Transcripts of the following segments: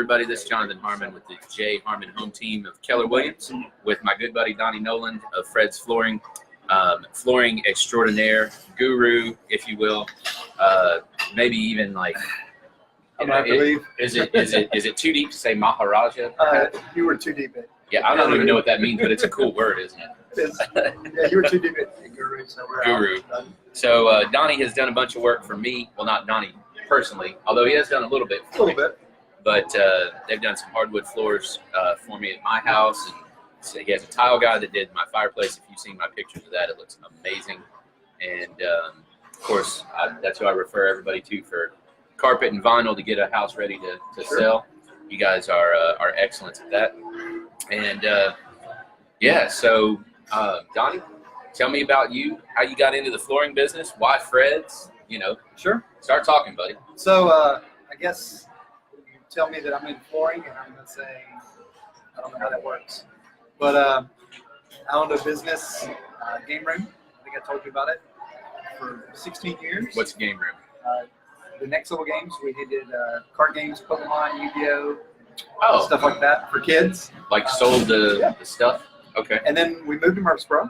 everybody. This is Jonathan Harmon with the J. Harmon home team of Keller Williams with my good buddy Donnie Noland of Fred's Flooring, flooring extraordinaire, guru, if you will. Maybe even like, is it too deep to say Maharaja? You were too deep in. Yeah, I don't even know what that means, but it's a cool word, isn't it? It is. Yeah, you were too deep in guru. So we're Guru. out. So Donnie has done a bunch of work for me. Well, not Donnie personally, although he has done a little bit for me. But they've done some hardwood floors for me at my house. And so he has a tile guy that did my fireplace. If you've seen my pictures of that, it looks amazing. And, of course, that's who I refer everybody to for carpet and vinyl to get a house ready to sell. You guys are excellent at that. And, yeah, so, Donnie, tell me about you, how you got into the flooring business, why Fred's, you know. Sure. Start talking, buddy. So I guess you tell me that I'm in flooring, and I'm going to say I don't know how that works. But I owned a business, Game Room. I think I told you about it for 16 years. What's Game Room? The next level games. We did card games, Pokemon, Oh, stuff like that for kids. like sold the stuff? Okay. And then we moved to Murfreesboro.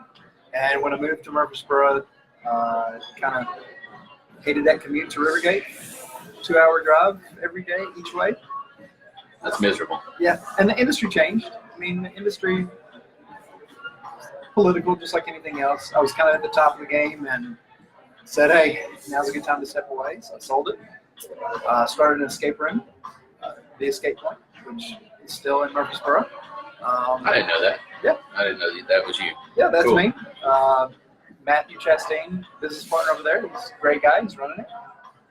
And when I moved to Murfreesboro, kind of hated that commute to Rivergate. 2-hour drive every day, each way. That's miserable. Yeah, and the industry changed. I mean, the industry, political, just like anything else. I was kind of at the top of the game and said, hey, now's a good time to step away. So I sold it. Started an escape room, the Escape Point, which is still in Murfreesboro. I didn't know that. Yeah. I didn't know that was you. Yeah, that's Cool. me. Matthew Chastain, business partner over there. He's a great guy. He's running it.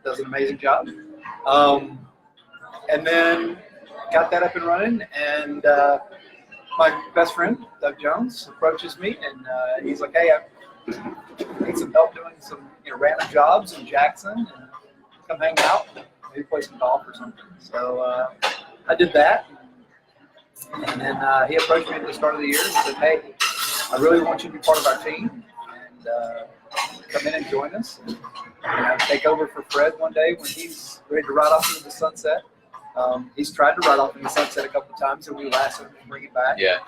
Does an amazing job. And then got that up and running. And my best friend, Doug Jones, approaches me. And he's like, hey, I need some help doing some random jobs in Jackson. And come hang out. Maybe play some golf or something. So I did that. And then he approached me at the start of the year and said, hey, I really want you to be part of our team and come in and join us and take over for Fred one day when he's ready to ride off into the sunset. He's tried to ride off into the sunset a couple of times and we lasso him and bring him back. Yeah.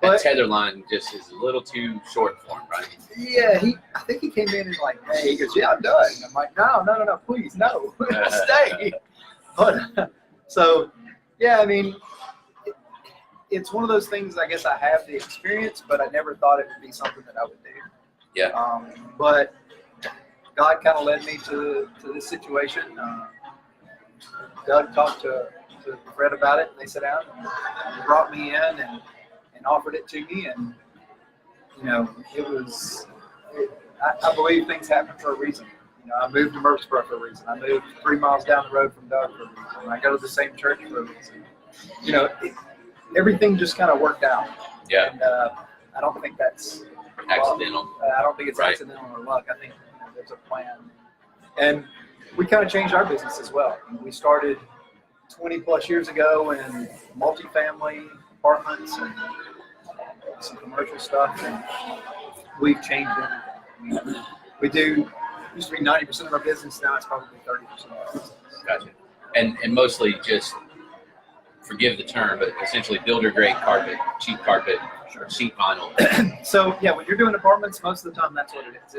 That tether line just is a little too short for him, right? Yeah, I think he came in and like, hey, he goes, yeah, I'm done. I'm like, no, please, no, stay. But so, yeah, I mean, it's one of those things. I guess I have the experience, but I never thought it would be something that I would do. Yeah. But God kind of led me to this situation. Doug talked to Fred about it, and they sat down and brought me in and offered it to me, and it was. I believe things happen for a reason. I moved to Murfreesboro for a reason. I moved 3 miles down the road from Doug for a reason. I go to the same church for a reason. Everything just kind of worked out. Yeah. And I don't think that's accidental. I don't think it's right. accidental or luck. I think there's a plan. And we kind of changed our business as well. We started 20 plus years ago in multifamily apartments and some commercial stuff, and we've changed everything. We do used to be 90% of our business. Now it's probably 30% of our business. Gotcha. And mostly just, forgive the term, but essentially builder grade carpet, cheap carpet, sheet vinyl. So yeah, when you're doing apartments, most of the time that's what it is.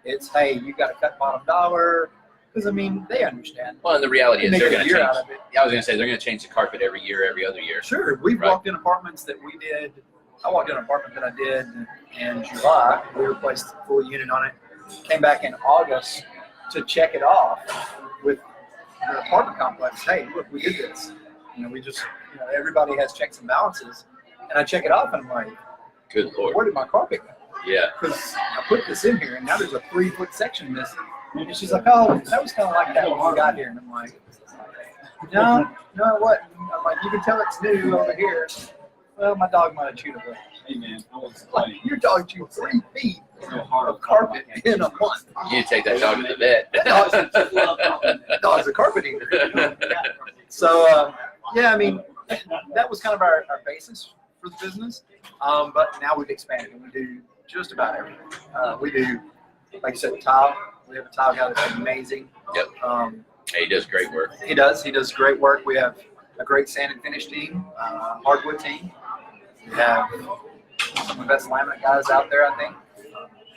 It's hey, you got to cut bottom dollar because I mean they understand. Well, and the reality is they're going to change. Yeah, I was going to say they're going to change the carpet every year, every other year. Sure, we've walked in apartments that we did. I walked in an apartment that I did in July. We replaced the full unit on it. Came back in August to check it off with the apartment complex. Hey, look, we did this. We just, everybody has checks and balances. And I check it off and I'm like, good Lord, where did my carpet go? Yeah. Because I put this in here and now there's a 3-foot section missing. And she's like, oh, that was kind of like that when we got here. And I'm like, no, what? I'm like, you can tell it's new over here. Well, my dog might have chewed a bit. Hey man, Your dog chewed 3 feet of carpet in a month. You need to take that dog to the vet. That dog's a carpet eater. So, yeah, I mean, that was kind of our basis for the business. But now we've expanded and we do just about everything. We do, like you said, tile. We have a tile guy that's amazing. Yep. Hey, he does great work. He does great work. We have a great sand and finish team, hardwood team. We have some of the best laminate guys out there, I think.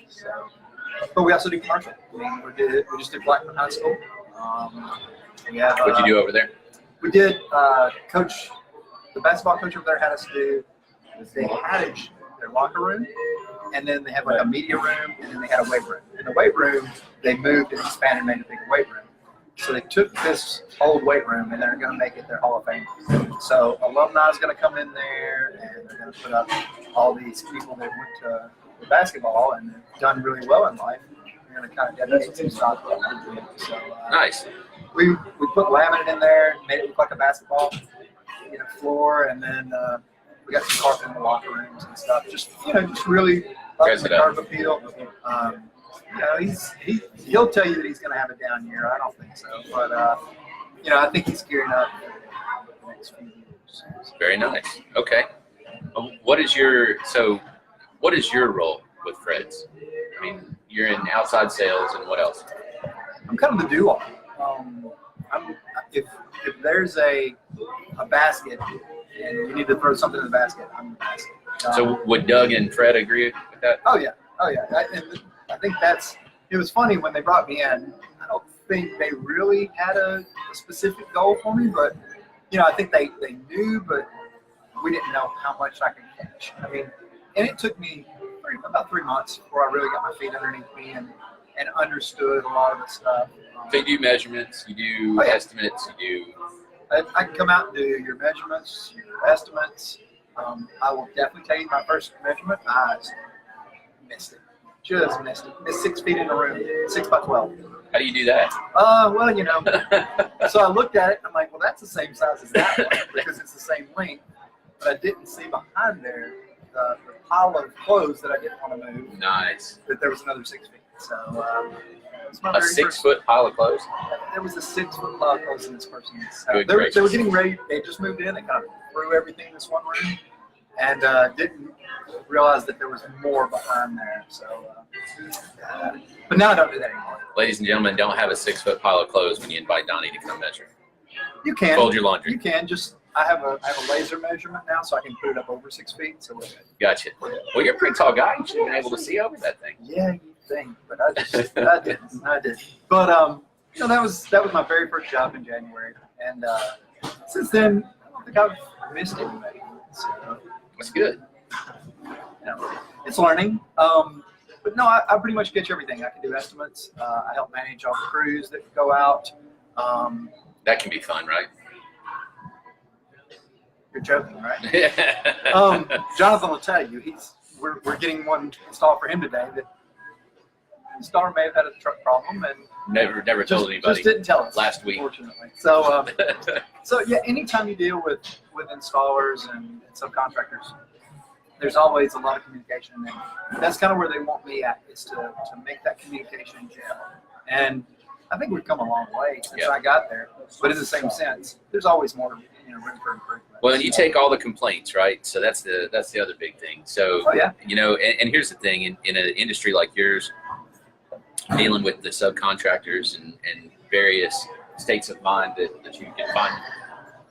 So, but we also do commercial. I mean, we just did Blackman High School. We have. What'd you do over there? We did coach. The basketball coach over there had us do. They had their locker room, and then they had like a media room, and then they had a weight room. In the weight room, they moved and expanded and made a bigger weight room. So they took this old weight room, and they're going to make it their Hall of Fame. So alumni is going to come in there, and they're going to put up all these people that went to basketball and have done really well in life. We're going to kind of dedicate some stock to them. So Nice. we put laminate in there, made it look like a basketball floor, and then we got some carpet in the locker rooms and stuff. Just really up the curb appeal. He'll tell you that he's going to have a down year. I don't think so, but I think he's gearing up for the next few years. Very nice. Okay. What is your role with Fred's? I mean, you're in outside sales, and what else? I'm kind of the do-all. If there's a basket and you need to throw something in the basket, I'm the basket. So would Doug and Fred agree with that? Oh yeah. I think it was funny when they brought me in. I don't think they really had a specific goal for me, but I think they knew, but we didn't know how much I could catch. I mean, and it took me about 3 months before I really got my feet underneath me and understood a lot of the stuff. So you do measurements, you do estimates, you do. I can come out and do your measurements, your estimates. I will definitely tell you my first measurement. I missed it. Just missed it. It's 6 feet in a room, 6 by 12. How do you do that? Well, so I looked at it. I'm like, well, that's the same size as that one because it's the same length. But I didn't see behind there the pile of clothes that I didn't want to move. Nice. That there was another 6 feet. So a 6-foot pile of clothes. There was a 6-foot pile of clothes in this person's house. Good they were getting ready. They just moved in. They kind of threw everything in this one room, and didn't realize that there was more behind there. So, but now I don't do that anymore. Ladies and gentlemen, don't have a 6-foot pile of clothes when you invite Donnie to come measure. You can fold your laundry. You can just. I have a laser measurement now, so I can put it up over 6 feet. So we're good. Gotcha. Well, you're a pretty tall guy. You should have been able to see over that thing. Yeah, you think, but I didn't. But that was my very first job in January, and since then I don't think I've missed anybody. So That's good. It's learning. But no, I pretty much catch everything. I can do estimates. I help manage all the crews that go out. That can be fun, right? You're joking, right? Jonathan will tell you we're getting one installed for him today. That the installer may have had a truck problem and never told anybody. Just didn't tell us last week. Unfortunately. So so yeah, anytime you deal with installers and subcontractors, there's always a lot of communication, and that's kind of where they want me at, is to make that communication gel. And I think we've come a long way since I got there, but in the same sense, there's always more room for improvement. Well, and you take all the complaints, right? So that's the other big thing. So and here's the thing: in an industry like yours, dealing with the subcontractors and various states of mind that you can find,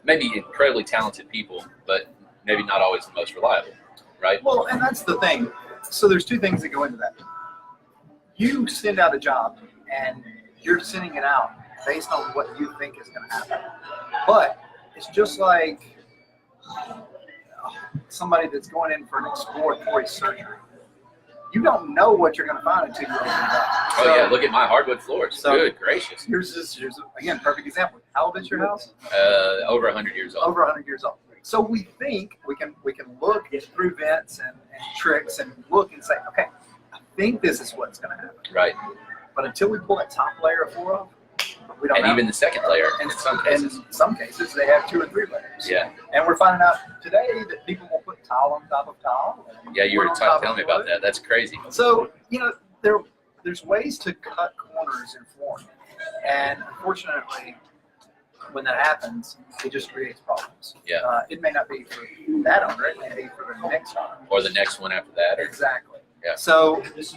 maybe incredibly talented people, but maybe not always the most reliable, right? Well, and that's the thing. So there's two things that go into that. You send out a job, and you're sending it out based on what you think is going to happen. But it's just like somebody that's going in for an exploratory surgery. You don't know what you're going to find until you open it up. Oh, yeah, look at my hardwood floors. So good gracious. Here's again, perfect example. How old is your house? Over 100 years old. Over 100 years old. So we think we can look through vents and tricks and look and say, okay, I think this is what's going to happen. Right. But until we pull that top layer of floor off, we don't know. And even the second layer in some cases. They have 2 or 3 layers. Yeah. And we're finding out today that people will put tile on top of tile. Yeah, you were telling me about that. That's crazy. So, there's ways to cut corners in flooring. And unfortunately, when that happens, it just creates problems. Yeah. It may not be for that owner, it may be for the next owner. Or the next one after that. Exactly. Yeah. So, it's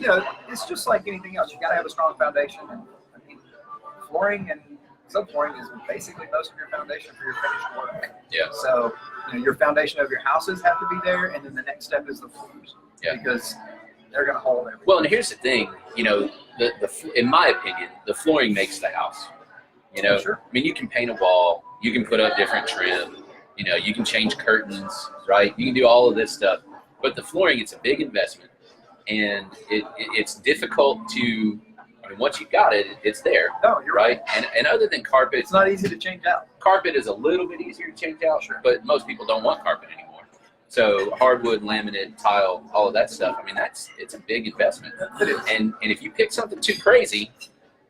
just like anything else. You got to have a strong foundation. And flooring and subflooring is basically most of your foundation for your finished work. Yeah. So your foundation of your houses have to be there, and then the next step is the floors. Yeah. Because they're going to hold everything. Well, and here's the thing, in my opinion, the flooring makes the house. Sure. I mean, you can paint a wall, you can put up different trim, you can change curtains, right? You can do all of this stuff, but the flooring, it's a big investment, and it's difficult to. I mean, once you've got it, it's there. No, you're right. And other than carpet, it's not easy to change out. Carpet is a little bit easier to change out, sure. But most people don't want carpet anymore. So hardwood, laminate, tile, all of that stuff. I mean, it's a big investment. It is. And if you pick something too crazy,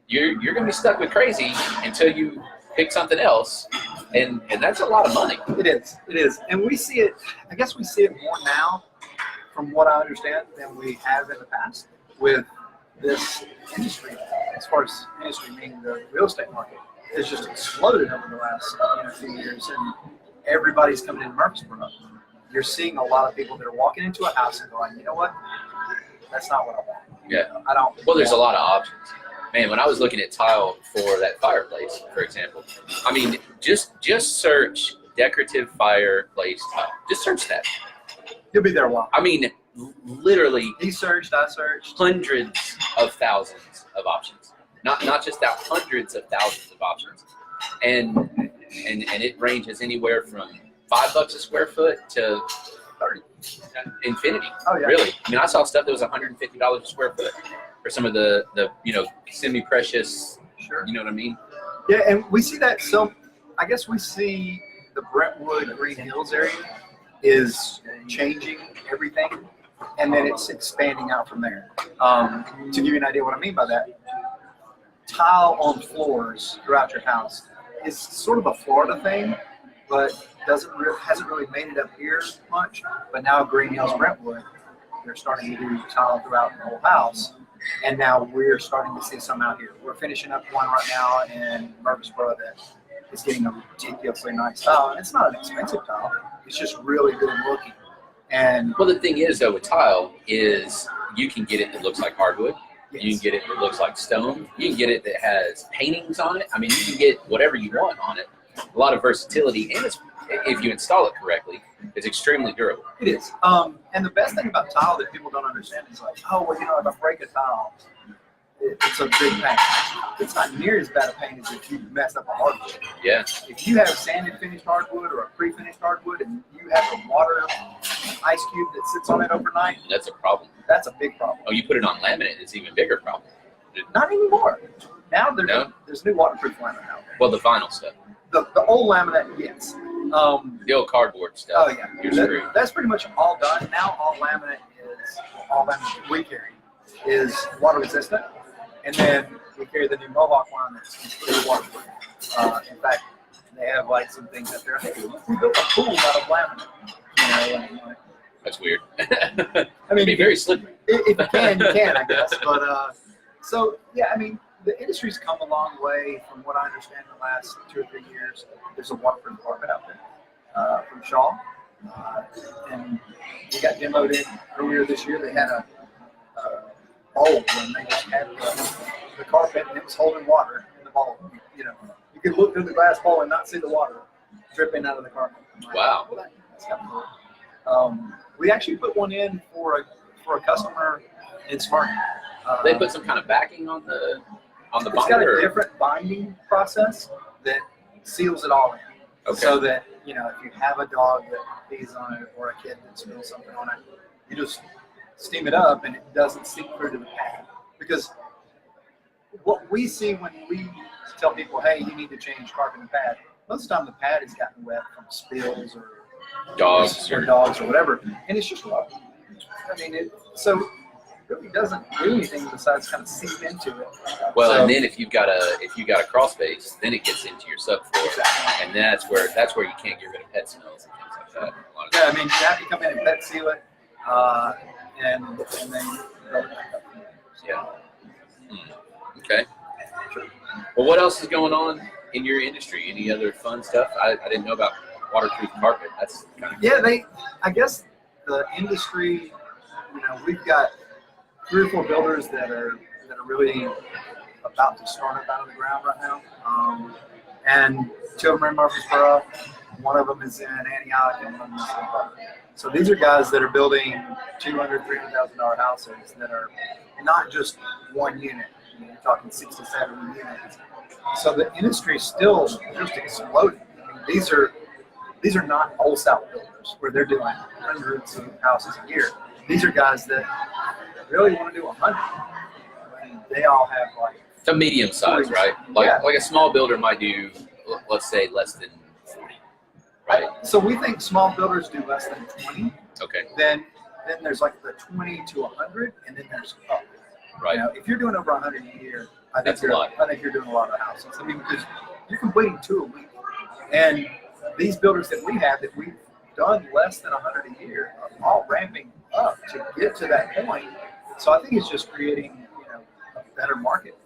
you're going to be stuck with crazy until you pick something else, and that's a lot of money. It is, and we see it. I guess we see it more now, from what I understand, than we have in the past with this industry. As far as industry, meaning the real estate market, has just exploded over the last few years, and everybody's coming into Murfreesboro. You're seeing a lot of people that are walking into a house and going, you know what? That's not what I want. Yeah. I don't. Well, there's a lot of options. Man, when I was looking at tile for that fireplace, for example, I mean, just search decorative fireplace tile. Just search that. You'll be there a while. I mean, literally. He searched, I searched. Hundreds of thousands of options. Not just that, hundreds of thousands of options. And it ranges anywhere from $5 a square foot to 30 infinity. Oh, yeah. Really. I mean, I saw stuff that was $150 a square foot for some of the semi-precious. Sure. You know what I mean? Yeah, and we see that. So I guess we see the Brentwood Green Hills area is changing everything, and then it's expanding out from there. To give you an idea what I mean by that, tile on floors throughout your house is sort of a Florida thing, but hasn't really made it up here much. But now Green Hills Brentwood, they're starting to do tile throughout the whole house, and now we're starting to see some out here. We're finishing up one right now in Murfreesboro that is getting a ridiculously nice tile, and it's not an expensive tile. It's just really good looking. And well, the thing is, though, with tile is you can get it that looks like hardwood. yes. You can get it that looks like stone. You can get it that has paintings on it. I mean, you can get whatever you want on it. A lot of versatility, and if you install it correctly, it's extremely durable. It is. And the best thing about tile that people don't understand is like, oh, well, if I break a tile, it's a big pain. It's not near as bad a pain as if you mess up a hardwood. Yeah. If you have sanded finished hardwood or a pre-finished hardwood and you have a water ice cube that sits on it overnight, That's a problem. that's a big problem. Oh, you put it on laminate, it's an even bigger problem. Not anymore. Now No? there's new waterproof laminate out there. Well, the vinyl stuff. The old laminate, yes. The old cardboard stuff. Oh yeah, You're screwed. that's pretty much all done. Now all laminate we carry is water resistant, and then we carry the new Mohawk line that's completely waterproof. In fact, they have like some things up there. Hey, we built a pool out of laminate. And, like, That's weird. I It'd mean, be very slippery. if you can, I guess. But so yeah, I mean, the industry's come a long way from what I understand in the last 2 or 3 years. There's a waterproof carpet out there from Shaw, and we got demoed in earlier this year. They had a bowl when they just had the carpet and it was holding water in the bowl. You could look through the glass bowl and not see the water dripping out of the carpet. Like, Wow. well, that's kind of cool. We actually put one in for a customer in Smyrna. They put some kind of backing on the It's got binder. a different binding process that seals it all in. Okay. So that, if you have a dog that pees on it or a kid that spills something on it, you just steam it up and it doesn't seep through to the pad. Because what we see when we tell people, hey, you need to change carpet and pad, most of the time the pad has gotten wet from spills or Dogs or whatever, and it's just rubber. I mean, so it really doesn't do anything besides kind of seep into it. Well, So- and then if you've got a crawl space, then it gets into your subfloor, and that's where you can't get rid of pet smells and things like that. A lot of Yeah, I mean, you have to come in and pet seal it, and then build it back up. Yeah. Okay. Well, what else is going on in your industry? Any other fun stuff? I didn't know about waterproof carpet. That's kind of Yeah, I guess the industry, we've got 3 or 4 builders that are really about to start up out of the ground right now. And 2 of them are in Murfreesboro. One of them is in Antioch, and one of them is in Butler. So these are guys that are building $200,000, $300,000 houses that are not just one unit. You're talking 6 to 7 units. So the industry is still just exploding. I mean, these are not wholesale builders where they're doing hundreds of houses a year. These are guys that really want to do 100. And they all have like So medium size, right? Like a small builder might do, let's say, less than 40, right? So we think small builders do less than 20. Okay. Then there's like the 20 to 100, and then there's up. Right. You know, if you're doing over 100 a year, I think That's a lot. I think you're doing a lot of houses. I mean, because you're completing 2 a week, and these builders that we have that we've done less than 100 a year are all ramping up to get to that point. So I think it's just creating, a better market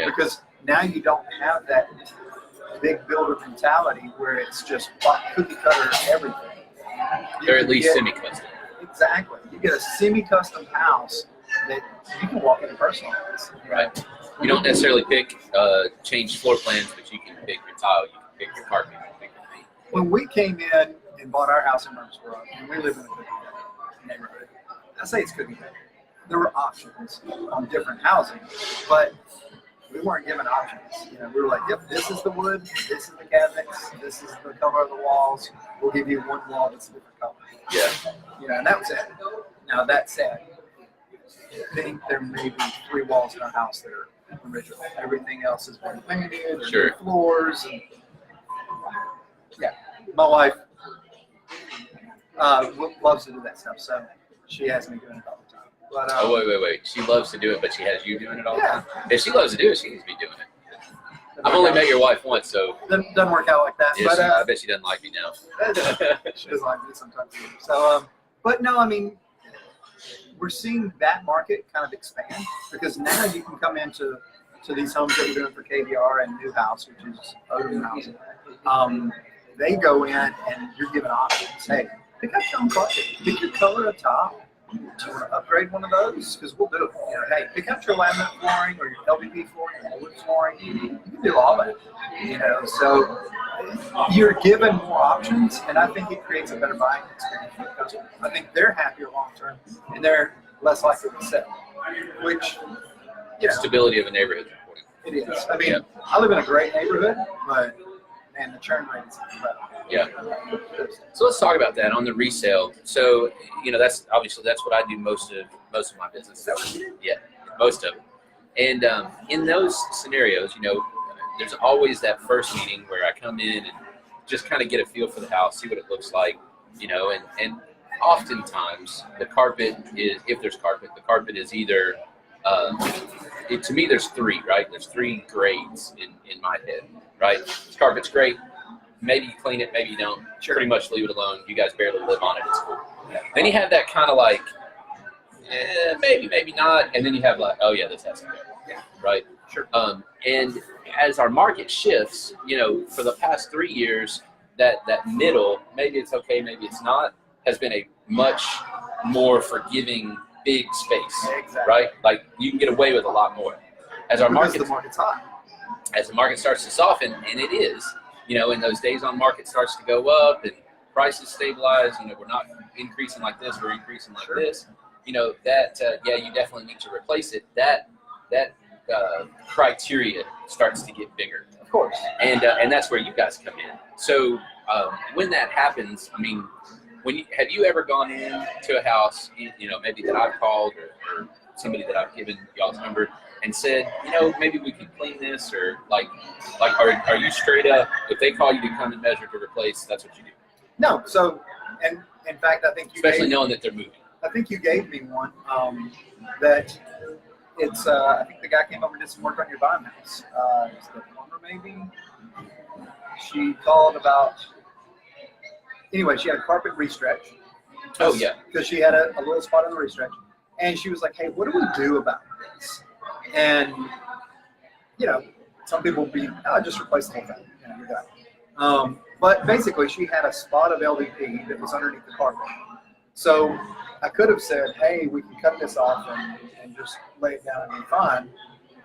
because now you don't have that big builder mentality where it's just cookie cutter everything. They're at least semi-custom. Exactly. You get a semi-custom house that you can walk in personalize. Right. You don't necessarily change floor plans, but you can pick your tile, you can pick your carpet, you can pick your paint. When we came in and bought our house in Murfreesboro, and we live in a cookie cutter neighborhood, I say it's cookie cutter. There were options on different housing, but we weren't given options. We were like, yep, this is the wood, this is the cabinets, this is the color of the walls. We'll give you one wall that's a different color. Yeah. And that was it. Now that said, I think there may be 3 walls in our house that are original. Everything else has been painted, Sure. Floors, and my wife loves to do that stuff, so she has me doing it all the time. But, wait. She loves to do it, but she has you doing it all the Yeah. time? If she loves to do it, she needs to be doing it. I've only met your wife once, so doesn't work out like that. yeah, But I bet she doesn't like me now. she doesn't like me sometimes either. So, but no, I mean, we're seeing that market kind of expand because now you can come into these homes that we're doing for KBR and New House, which is Odom Housing. They go in and you're given options. Hey, pick up your own carpet. Pick your color of top. Do you want to upgrade one of those? Because we'll do it. Hey, pick up your laminate flooring or your LVP flooring or wood flooring. You can do all that. So you're given more options, and I think it creates a better buying experience for the customer. I think they're happier long term, and they're less likely to sell. Which, Stability of a neighborhood is important. it is. I mean, I live in a great neighborhood, but man, the churn rate is incredible. Yeah. So let's talk about that on the resale. So that's what I do most of my business. Yeah, most of it. And in those scenarios, there's always that first meeting where I come in and just kind of get a feel for the house, see what it looks like, and oftentimes the carpet is, if there's carpet, the carpet is either to me there's 3, right? There's 3 grades in my head, right? Carpet's great. Maybe you clean it, maybe you don't. Sure. Pretty much leave it alone. You guys barely live on it. It's cool. Then you have that kind of like, maybe not. And then you have like, oh yeah, this has to go. Yeah. Right? Sure. And as our market shifts, for the past 3 years, that middle, maybe it's okay, maybe it's not, has been a much more forgiving, big space. Exactly. Right? Like you can get away with a lot more. As the market's hot. As the market starts to soften, and it is, in those days on market starts to go up and prices stabilize, we're not increasing like this, we're increasing like this, you definitely need to replace it. That criteria starts to get bigger. Of course. And that's where you guys come in. So when that happens, I mean, have you ever gone in to a house, maybe that I've called or somebody that I've given y'all's number and said, maybe we could clean this, or like are you straight up, if they call you to come and measure to replace, that's what you do? No. So, and in fact, I think especially knowing that they're moving. I think you gave me one that it's. I think the guy came over and did some work on your bond house. It's the plumber, maybe. She called about. Anyway, she had a carpet restretch. Oh yeah. Because she had a little spot on the restretch, and she was like, "Hey, what do we do about this?" And some people will be, just replace the whole thing. You're done. But basically, she had a spot of LVP that was underneath the carpet. So I could have said, hey, we can cut this off and just lay it down and be fine.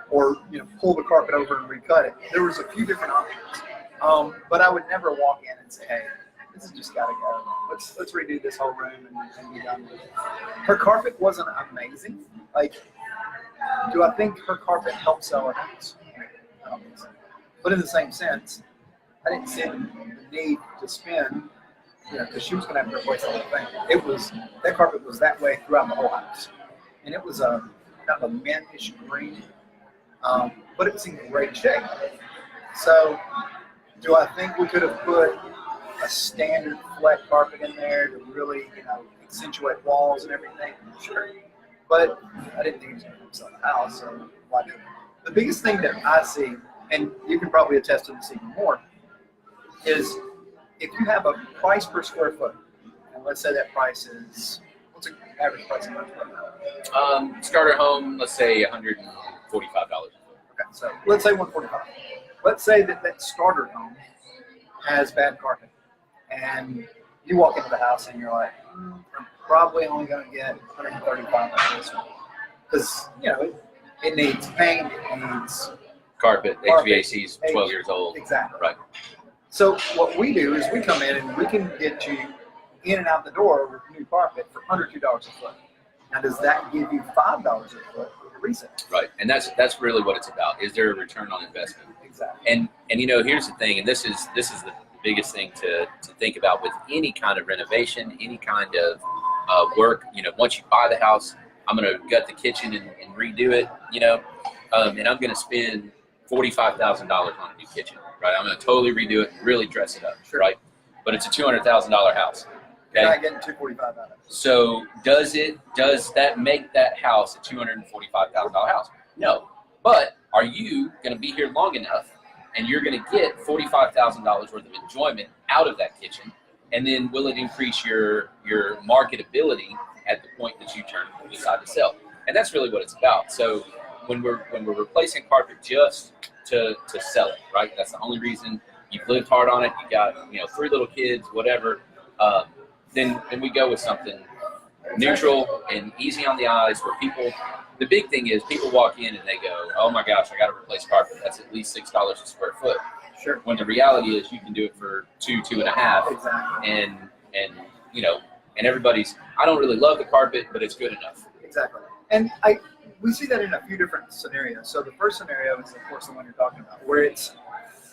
or pull the carpet over and recut it. There was a few different options, but I would never walk in and say, "Hey, this has just got to go. Let's redo this whole room and be done with it." Her carpet wasn't amazing. Like, do I think her carpet helped sell her house? I don't think so. But in the same sense, I didn't see the need to spend, because she was going to have to replace the whole thing. That carpet was that way throughout the whole house, and it was a kind of a mintish green, but it was in great shape. So, do I think we could have put a standard flat carpet in there to really, accentuate walls and everything? Sure. But I didn't think it was going to sell the house, so why do it? The biggest thing that I see, and you can probably attest to this even more, is if you have a price per square foot, and let's say that price is, what's the average price of a square foot? Starter home, let's say $145. Okay, so let's say $145. Let's say that starter home has bad carpet, and you walk into the house and you're like, I'm probably only going to get $135 for this one, because it needs paint, it needs carpet, HVAC's 12 years old. Exactly. Right. So what we do is we come in and we can get you in and out the door with new carpet for under $2 a foot. Now, does that give you $5 a foot for the resale? Right, and that's really what it's about. Is there a return on investment? Exactly. And here's the thing, and this is the biggest thing to think about with any kind of renovation, any kind of work. Once you buy the house, I'm going to gut the kitchen and redo it. And I'm going to spend $45,000 on a new kitchen. Right, I'm going to totally redo it, really dress it up. Sure. Right, but it's a $200,000 house. Okay? You're not getting $245 out of it. So does that make that house a $245,000 house? No. But are you going to be here long enough, and you're going to get $45,000 worth of enjoyment out of that kitchen? And then will it increase your marketability at the point that you decide to sell? And that's really what it's about. So when we're replacing carpet just to sell it, right? That's the only reason. You've lived hard on it. You got 3 little kids, whatever. Then we go with something neutral and easy on the eyes, where people. The big thing is people walk in and they go, "Oh my gosh, I got to replace carpet. That's at least $6 a square foot." Sure. When the reality is you can do it for $2.50. Exactly. And everybody's. I don't really love the carpet, but it's good enough. Exactly. And we see that in a few different scenarios. So the first scenario is, of course, the one you're talking about, where it's,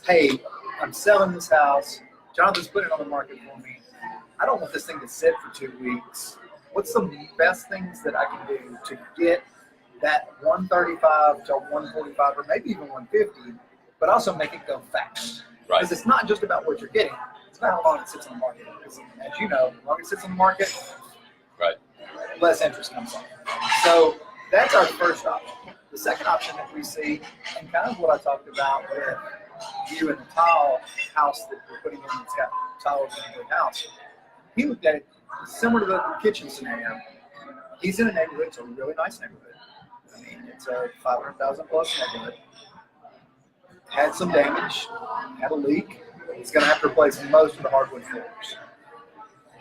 "Hey, I'm selling this house. Jonathan's putting it on the market for me. I don't want this thing to sit for 2 weeks. What's the best things that I can do to get that 135 to 145 or maybe even 150, but also make it go fast?" Right. Because it's not just about what you're getting. It's about how long it sits on the market. Because, as you know, the longer it sits on the market, Right. less interest comes on. So that's our first option. The second option that we see, and kind of what I talked about with you and the tile house that we're putting in that's got tiles in a good house, he looked at it similar to the kitchen scenario. He's in a neighborhood, it's a really nice neighborhood. I mean, it's a 500,000 plus neighborhood. Had some damage, had a leak. He's going to have to replace most of the hardwood floors.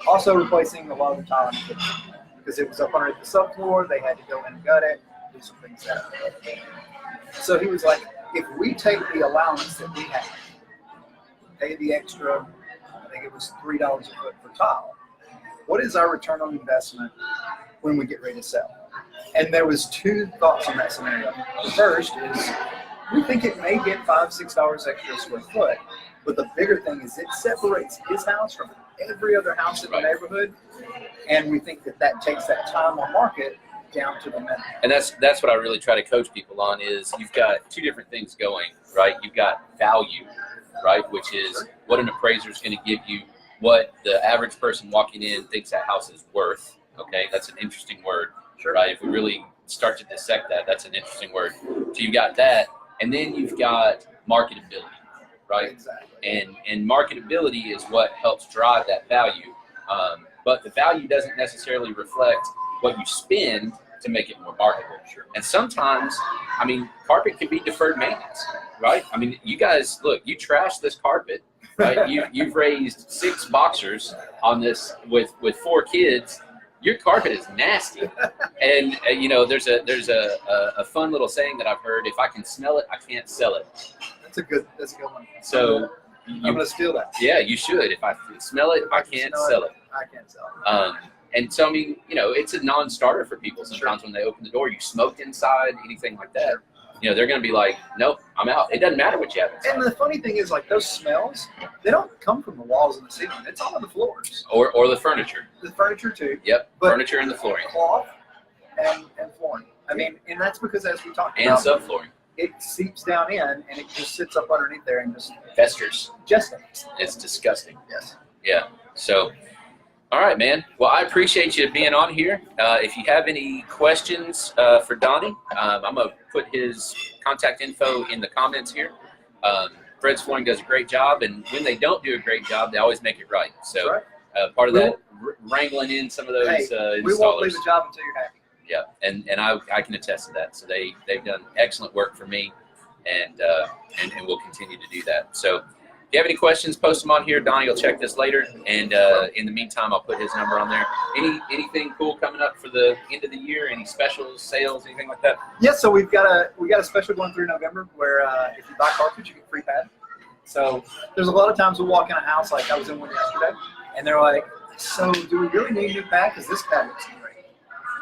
Also replacing a lot of the tile in the kitchen because it was up underneath the subfloor. They had to go in and gut it, do some things there. So he was like, if we take the allowance that we have, pay the extra, I think it was $3 a foot for tile, what is our return on investment when we get ready to sell? And there was 2 thoughts on that scenario. The first is, we think it may get $5, $6 extra a square foot, but the bigger thing is it separates his house from every other house in the neighborhood, and we think that takes that time on market down to the minimum. And that's what I really try to coach people on is you've got 2 different things going, right? You've got value, right, which is what an appraiser is going to give you, what the average person walking in thinks that house is worth. Okay, that's an interesting word, right? If we really start to dissect that, that's an interesting word. So you've got that, and then you've got marketability, right? Exactly. And marketability is what helps drive that value. But the value doesn't necessarily reflect what you spend to make it more marketable. Sure. And sometimes, I mean, carpet can be deferred maintenance, right? I mean, you guys, look, you trashed this carpet, right? You've raised 6 boxers on this with 4 kids, your carpet is nasty. And you know, there's a fun little saying that I've heard: if I can smell it, I can't sell it. That's a good one. So I'm gonna steal that. yeah, you should. If I can smell it, I can't sell it. I can't sell it. And so I mean, you know, it's a non-starter for people. Sometimes when they open the door, you smoked inside, anything like that. You know, they're going to be like, nope, I'm out. It doesn't matter what you have inside. And the funny thing is, like, those smells, they don't come from the walls and the ceiling. It's all on the floors. Or the furniture. The furniture, too. Yep, But furniture and the flooring. Cloth and flooring. I mean, and that's because, as we talked And about, subflooring. it seeps down in, and it just sits up underneath there and just Festers. gestates. It's disgusting. Yes. Yeah. So, all right, man. Well, I appreciate you being on here. If you have any questions for Donnie, I'm going to put his contact info in the comments here. Fred's Flooring does a great job, and when they don't do a great job, they always make it right. So part of that, wrangling in some of those installers. We won't leave a job until you're happy. Yeah, and I can attest to that. So they've done excellent work for me, and we'll continue to do that. So if you have any questions, post them on here. Donnie will check this later, and in the meantime, I'll put his number on there. Anything cool coming up for the end of the year? Any specials, sales, anything like that? Yeah, so we got a special going through November where if you buy carpet, you get free pad. So there's a lot of times we'll walk in a house, like I was in one yesterday, and they're like, "So do we really need a new pad? Because this pad looks great."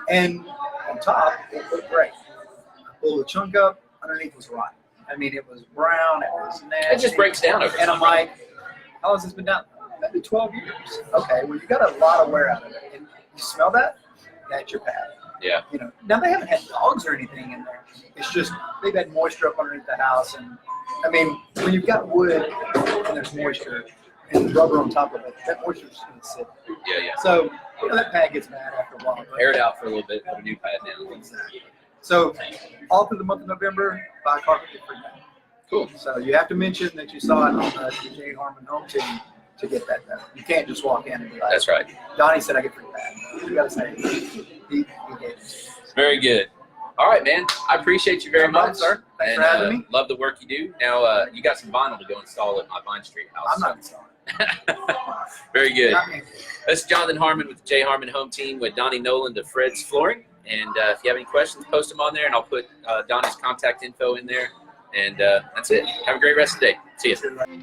And on top, it looked great. I pulled the chunk up, underneath was rotten. I mean, it was brown, it was nasty. It just breaks down over time. And I'm like, how long has this been down? Maybe 12 years. Okay, well, you got a lot of wear out of it. And you smell that? That's your pad. Yeah. You know, now they haven't had dogs or anything in there. It's just they've had moisture up underneath the house. And I mean, when you've got wood and there's moisture and rubber on top of it, that moisture's just going to sit. Yeah, yeah. So, you know, that pad gets bad after a while. Air it out for a little bit, put a new pad down. So, all through the month of November, buy carpet, get free pad. Cool. So you have to mention that you saw it on the J. Harmon home team to get that done. You can't just walk in and be like, That's right. Donnie said I get free pad. You got to say, he gave it. Very good. All right, man. I appreciate you very No problem, much. sir. Thanks and for having me. Love the work you do. Now, you got some vinyl to go install at my Vine Street house. I'm not installing it. Very good. Not me. This is Jonathan Harmon with the J. Harmon Home Team with Donnie Noland of Fred's Flooring. And if you have any questions, post them on there, and I'll put Donnie's contact info in there. And that's it. Have a great rest of the day. See you.